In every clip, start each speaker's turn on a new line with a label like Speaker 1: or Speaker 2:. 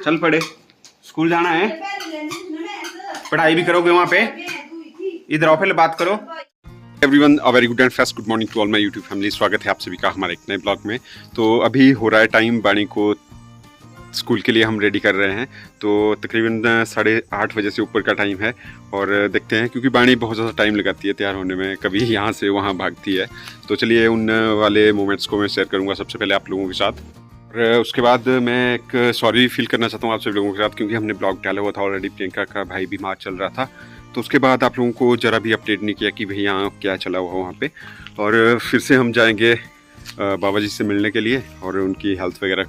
Speaker 1: चल पड़े, स्कूल जाना है, पढ़ाई भी करोगे वहाँ पे, इधर आओ पहले बात करो। Everyone a very good and fresh good morning to all my YouTube family. स्वागत है आप सभी का हमारे एक नए ब्लॉग में। तो अभी हो रहा है टाइम, बाणी को स्कूल के लिए हम रेडी कर रहे हैं। तो तकरीबन 8:30 बजे से ऊपर का टाइम है और देखते हैं, क्योंकि बाणी बहुत ज़्यादा टाइम लगाती है तैयार होने में, कभी यहाँ से वहाँ भागती है। तो चलिए उन वाले मोमेंट्स को मैं शेयर करूँगा सबसे पहले आप लोगों के साथ। और उसके बाद मैं एक सॉरी फील करना चाहता हूँ आप सभी लोगों के साथ, क्योंकि हमने ब्लॉग डाला हुआ था ऑलरेडी। प्रियंका का भाई बीमार चल रहा था, तो उसके बाद आप लोगों को ज़रा भी अपडेट नहीं किया कि भैया क्या चला हुआ वहाँ पे। और फिर से हम जाएंगे बाबा जी से मिलने के लिए और उनकी हेल्थ वगैरह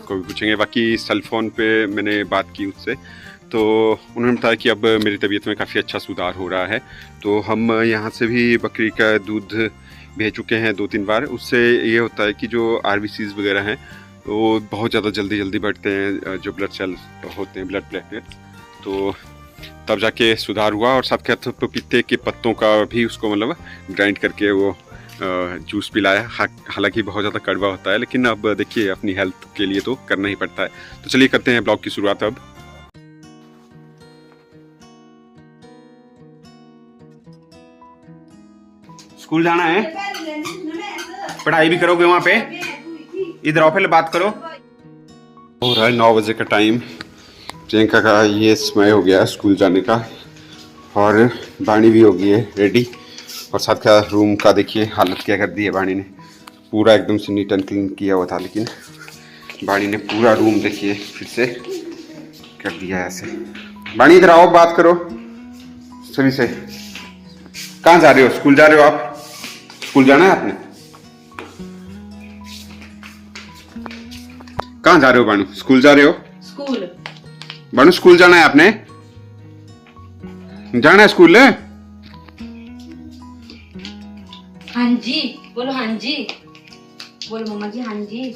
Speaker 1: को भी पूछेंगे। बाकी सेल फ़ोन पे मैंने बात की उससे, तो उन्होंने बताया कि अब मेरी तबीयत में काफ़ी अच्छा सुधार हो रहा है। तो हम यहाँ से भी बकरी का दूध भेज चुके हैं 2-3 बार। उससे ये होता है कि जो RBCs वगैरह हैं वो बहुत ज़्यादा जल्दी बढ़ते हैं, जो ब्लड सेल्स होते हैं, ब्लड प्लेटलेट्स, तो तब जाके सुधार हुआ। और साथ के पपीते के पत्तों का भी उसको मतलब ग्राइंड करके वो जूस पिलाया। हालांकि बहुत ज़्यादा कड़वा होता है, लेकिन अब देखिए अपनी हेल्थ के लिए तो करना ही पड़ता है। तो चलिए करते हैं ब्लॉग की शुरुआत अब। स्कूल जाना है, पढ़ाई भी करोगे वहाँ पे, इधर आओ पहले बात करो। हो रहा है 9 बजे का टाइम। प्रियंका का ये समय हो गया स्कूल जाने का और बाणी भी हो गई है रेडी। और साथ का रूम का देखिए हालत क्या कर दी है बाणी ने। पूरा एकदम से नीट एंड क्लीन किया हुआ था, लेकिन बाणी ने पूरा रूम देखिए फिर से कर दिया ऐसे। बाणी इधर आओ, बात करो सभी से। कहाँ जा रहे हो? स्कूल जा रहे हो आप? स्कूल जाना है आपने? कहाँ जा रहे हो बाणु? स्कूल जा रहे हो?
Speaker 2: स्कूल
Speaker 1: बाणु स्कूल जाना है आपने? जाना है स्कूल?
Speaker 2: हाँ जी बोलो, हाँ जी बोलो मम्मा जी, हाँ जी।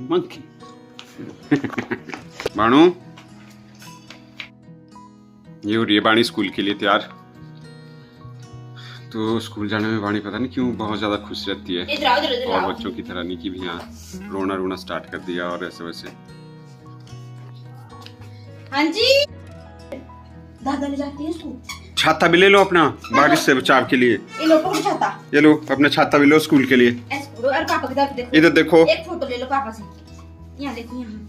Speaker 1: मंकी बाणु, ये हो रही है बाणी स्कूल के लिए तैयार। तो स्कूल जाने में बाणी पता नहीं क्यों बहुत ज्यादा खुश रहती है, और बच्चों की तरह नहीं कि भी यहाँ रोना स्टार्ट कर दिया और ऐसे वैसे।
Speaker 2: हाँ जी दादा ले जाती है स्कूल।
Speaker 1: छाता भी ले लो अपना बारिश से बचाव के लिए।
Speaker 2: ये लो पकड़ो छाता,
Speaker 1: ये लो अपना छाता भी लो स्कूल के लिए।
Speaker 2: और पापा की तरफ देखो,
Speaker 1: इधर देखो,
Speaker 2: एक फोटो ले लो पापा से। यहाँ देखो, यहाँ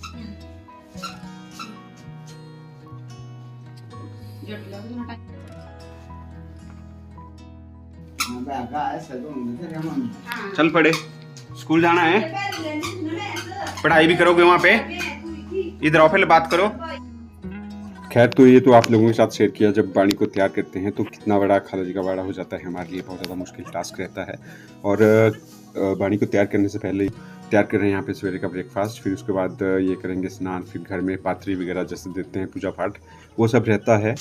Speaker 1: चल पड़े, स्कूल जाना है, पढ़ाई भी करोगे वहाँ पे, इधर आओ पहले बात करो। खैर, तो ये तो आप लोगों के साथ शेयर किया। जब बाणी को तैयार करते हैं तो कितना बड़ा खाला जी का बाड़ा हो जाता है, हमारे लिए बहुत ज़्यादा मुश्किल टास्क रहता है। और बाणी को तैयार करने से पहले तैयार कर रहे हैं यहाँ पे सवेरे का ब्रेकफास्ट, फिर उसके बाद ये करेंगे स्नान, फिर घर में पातरी वगैरह जैसे देते हैं, पूजा पाठ वो सब रहता है।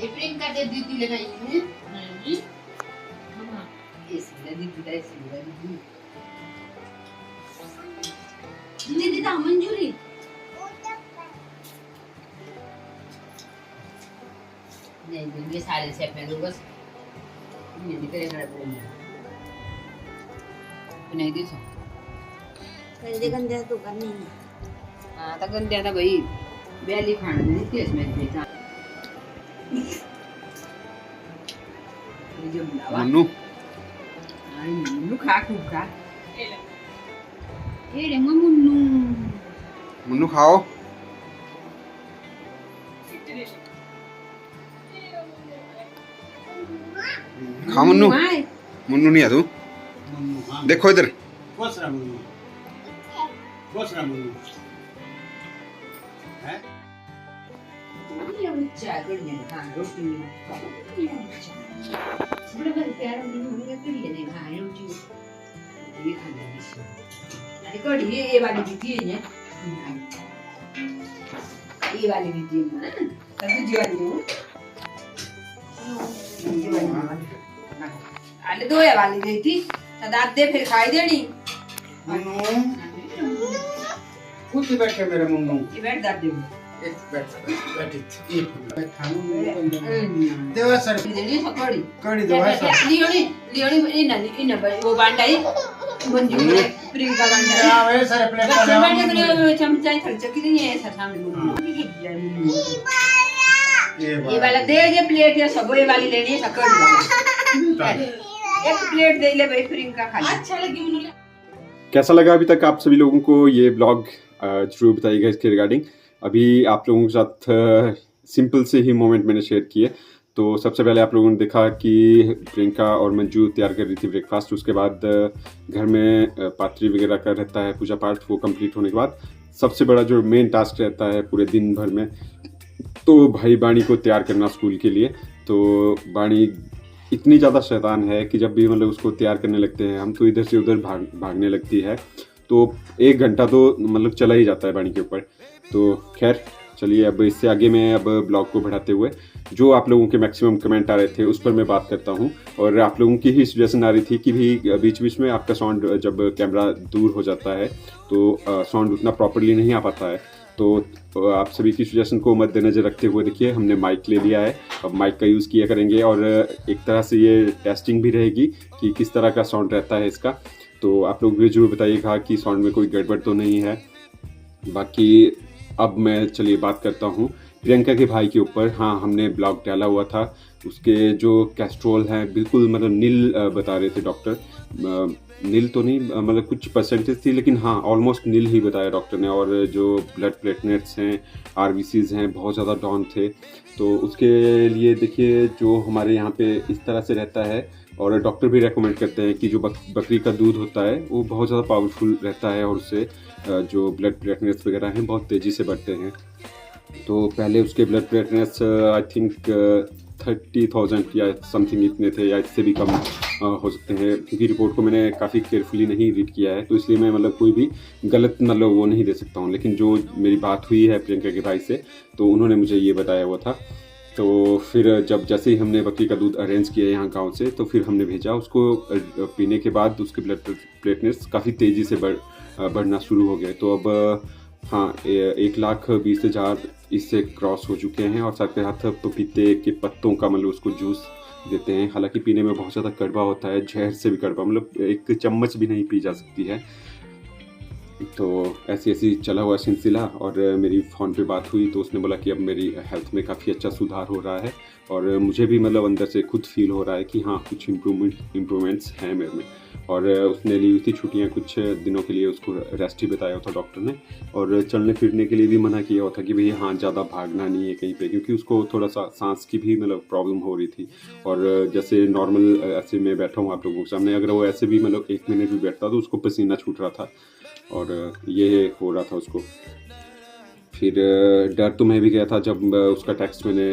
Speaker 2: प्रियंका दे दीदी लेना दीदी दा मंजूरी नहीं देंगे सारे से अपने लोग बस ये निकलेगा नहीं दे सो गंदे तो करनी है। हाँ तो गंदे था भाई, बैली खाने नहीं थी इसमें बेचा ये जो बुलावा
Speaker 1: मन्नू,
Speaker 2: आई मन्नू खा खूब खा ये रे मन्नू
Speaker 1: मुन्नू खाओ। खा मुन्नू, मुन्नू नहीं आ तू, देखो इधर।
Speaker 2: चाय कढ़िया ने खा रोटी नहीं बड़ा बड़ा प्यार नहीं होंगे कढ़िया ने खा रोटी ये खाने की अरे कढ़ी ये वाली भी थी ये वाली भी थी ना तब दूसरी वाली हूँ आले दो ये वाली गई थी दाद दे फिर खाई देनी
Speaker 3: कुछ बैठे मेरे मुन्नू
Speaker 2: ये बैठ दाद दे
Speaker 3: एक बैठी एक खानू देवा सर
Speaker 2: देनी सकड़ी
Speaker 3: कड़ी देवा सर
Speaker 2: लियोनी इन वो बांडाई मंजू ने प्रियंका बांडाई
Speaker 3: आवे सर प्लेट
Speaker 2: बच्चे बैठे तो चमचा खर्च की नहीं है सर सामने ये वाला दे ये प्लेट या सब ये वाली लेनी है सकड़ी एक प्लेट दे ले भाई प्रियंका खा अच्छा लगी उन्होंने।
Speaker 1: कैसा लगा अभी तक आप सभी लोगों को ये ब्लॉग जरूर बताइएगा इसके रिगार्डिंग। अभी आप लोगों के साथ सिंपल से ही मोमेंट मैंने शेयर किए। तो सबसे पहले आप लोगों ने देखा कि प्रियंका और मंजू तैयार कर रही थी ब्रेकफास्ट। उसके बाद घर में पातरी वगैरह का रहता है पूजा पाठ, वो कंप्लीट होने के बाद सबसे बड़ा जो मेन टास्क रहता है पूरे दिन भर में, तो भाई बाणी को तैयार करना स्कूल के लिए। तो बाणी इतनी ज़्यादा शैतान है कि जब भी मतलब उसको तैयार करने लगते हैं हम, तो इधर से उधर भागने लगती है। तो 1 घंटा तो मतलब चला ही जाता है बाणी के ऊपर। तो खैर चलिए, अब इससे आगे मैं अब ब्लॉग को बढ़ाते हुए जो आप लोगों के मैक्सिमम कमेंट आ रहे थे उस पर मैं बात करता हूँ। और आप लोगों की ही सजेशन आ रही थी कि भी बीच बीच में आपका साउंड जब कैमरा दूर हो जाता है तो साउंड उतना प्रॉपरली नहीं आ पाता है। तो आप सभी की सजेशन को मद्देनज़र रखते हुए देखिए हमने माइक ले लिया है। अब माइक का यूज़ किया करेंगे और एक तरह से ये टेस्टिंग भी रहेगी कि किस तरह का साउंड रहता है इसका। तो आप लोग भी जरूर बताइएगा कि साउंड में कोई गड़बड़ तो नहीं है। बाकी अब मैं चलिए बात करता हूँ प्रियंका के भाई के ऊपर। हाँ, हमने ब्लॉग डाला हुआ था, उसके जो कैस्ट्रोल हैं बिल्कुल मतलब नील बता रहे थे डॉक्टर। नील तो नहीं, मतलब कुछ परसेंटेज थी, लेकिन हाँ ऑलमोस्ट नील ही बताया डॉक्टर ने। और जो ब्लड प्लेटलेट्स हैं, आरबीसीज हैं, बहुत ज़्यादा डाउन थे। तो उसके लिए देखिए जो हमारे यहाँ पे इस तरह से रहता है, और डॉक्टर भी रेकमेंड करते हैं कि जो बकरी का दूध होता है वो बहुत ज़्यादा पावरफुल रहता है और उससे जो ब्लड प्लेटलेट्स वगैरह हैं बहुत तेज़ी से बढ़ते हैं। तो पहले उसके ब्लड प्लेटलेट्स आई थिंक 30,000 या समथिंग इतने थे, या इससे भी कम हो सकते हैं, क्योंकि रिपोर्ट को मैंने काफ़ी केयरफुली नहीं रीड किया है, तो इसलिए मैं मतलब कोई भी गलत मतलब वो नहीं दे सकता हूँ। लेकिन जो मेरी बात हुई है प्रियंका के भाई से, तो उन्होंने मुझे ये बताया हुआ था। तो फिर जैसे ही हमने बकरी का दूध अरेंज किया यहाँ गांव से, तो फिर हमने भेजा उसको। पीने के बाद उसके ब्लड प्लेटलेट्स काफ़ी तेज़ी से बढ़ना शुरू हो गए। तो अब हाँ 1,20,000 इससे क्रॉस हो चुके हैं। और साथ के साथ पपीते के पत्तों का मतलब उसको जूस देते हैं। हालांकि पीने में बहुत ज़्यादा कड़वा होता है, जहर से भी कड़वा, मतलब 1 चम्मच भी नहीं पी जा सकती है। तो ऐसी चला हुआ सिलसिला। और मेरी फ़ोन पे बात हुई तो उसने बोला कि अब मेरी हेल्थ में काफ़ी अच्छा सुधार हो रहा है, और मुझे भी मतलब अंदर से खुद फील हो रहा है कि हाँ कुछ इम्प्रूवमेंट्स हैं मेरे में। और उसने ली हुई थी छुट्टियाँ कुछ दिनों के लिए, उसको रेस्ट ही बताया था डॉक्टर ने। और चलने फिरने के लिए भी मना किया हुआ था कि भाई हाँ ज़्यादा भागना नहीं है कहीं पे, क्योंकि उसको थोड़ा सा सांस की भी मतलब प्रॉब्लम हो रही थी। और जैसे नॉर्मल ऐसे मैं बैठा हूँ आप लोगों के सामने, अगर वो ऐसे भी मतलब 1 मिनट भी बैठता तो उसको पसीना छूट रहा था, और ये हो रहा था उसको। फिर डर तो मैं भी गया था जब उसका टेक्स्ट मैंने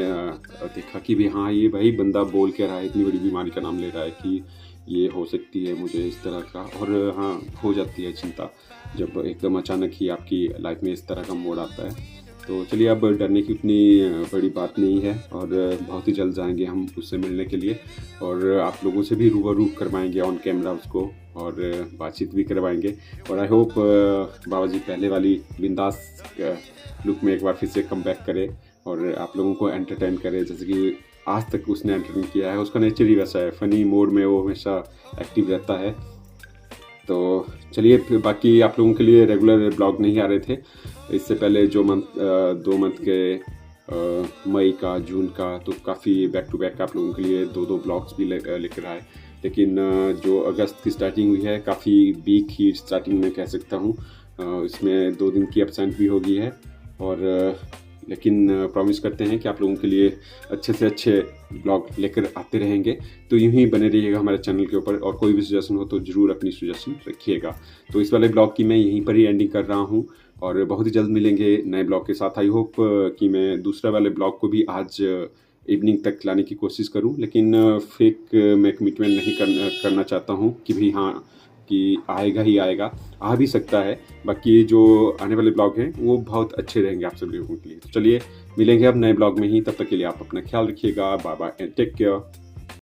Speaker 1: देखा कि भी हाँ ये भाई बंदा बोल के रहा है, इतनी बड़ी बीमारी का नाम ले रहा है कि ये हो सकती है मुझे इस तरह का। और हाँ हो जाती है चिंता जब एकदम अचानक ही आपकी लाइफ में इस तरह का मोड़ आता है। तो चलिए, अब डरने की उतनी बड़ी बात नहीं है, और बहुत ही जल्द जाएंगे हम उससे मिलने के लिए, और आप लोगों से भी रूबरू करवाएंगे ऑन कैमरा उसको, और बातचीत भी करवाएंगे। और आई होप बाबा जी पहले वाली बिंदास लुक में एक बार फिर से कम बैक करे और आप लोगों को एंटरटेन करे, जैसे कि आज तक उसने एंटरटेन किया है। उसका नेचर ही वैसा है, फ़नी मोड में वो हमेशा एक्टिव रहता है। तो चलिए, फिर बाकी आप लोगों के लिए रेगुलर ब्लॉग नहीं आ रहे थे इससे पहले, जो 2 मंथ के मई का, जून का, तो काफ़ी बैक टू बैक आप लोगों के लिए 2 ब्लॉग्स भी लेकर आए। लेकिन जो अगस्त की स्टार्टिंग हुई है, काफ़ी वीक ही स्टार्टिंग में कह सकता हूँ, इसमें 2 दिन की एब्सेंट भी हो गई है। और लेकिन प्रॉमिस करते हैं कि आप लोगों के लिए अच्छे से अच्छे ब्लॉग लेकर आते रहेंगे। तो यूँ ही बने रहिएगा हमारे चैनल के ऊपर, और कोई भी सजेशन हो तो ज़रूर अपनी सजेशन रखिएगा। तो इस वाले ब्लॉग की मैं यहीं पर ही एंडिंग कर रहा हूँ। और बहुत ही जल्द मिलेंगे नए ब्लॉग के साथ। आई होप कि मैं दूसरे वाले ब्लॉग को भी आज इवनिंग तक लाने की कोशिश करूं, लेकिन फेक मैं कमिटमेंट नहीं करना चाहता हूं कि भाई हाँ कि आएगा ही आएगा, आ भी सकता है। बाकी जो आने वाले ब्लॉग हैं वो बहुत अच्छे रहेंगे आप सभी लोगों के लिए। तो चलिए मिलेंगे अब नए ब्लॉग में ही, तब तक के लिए आप अपना ख्याल रखिएगा। Bye bye and take care.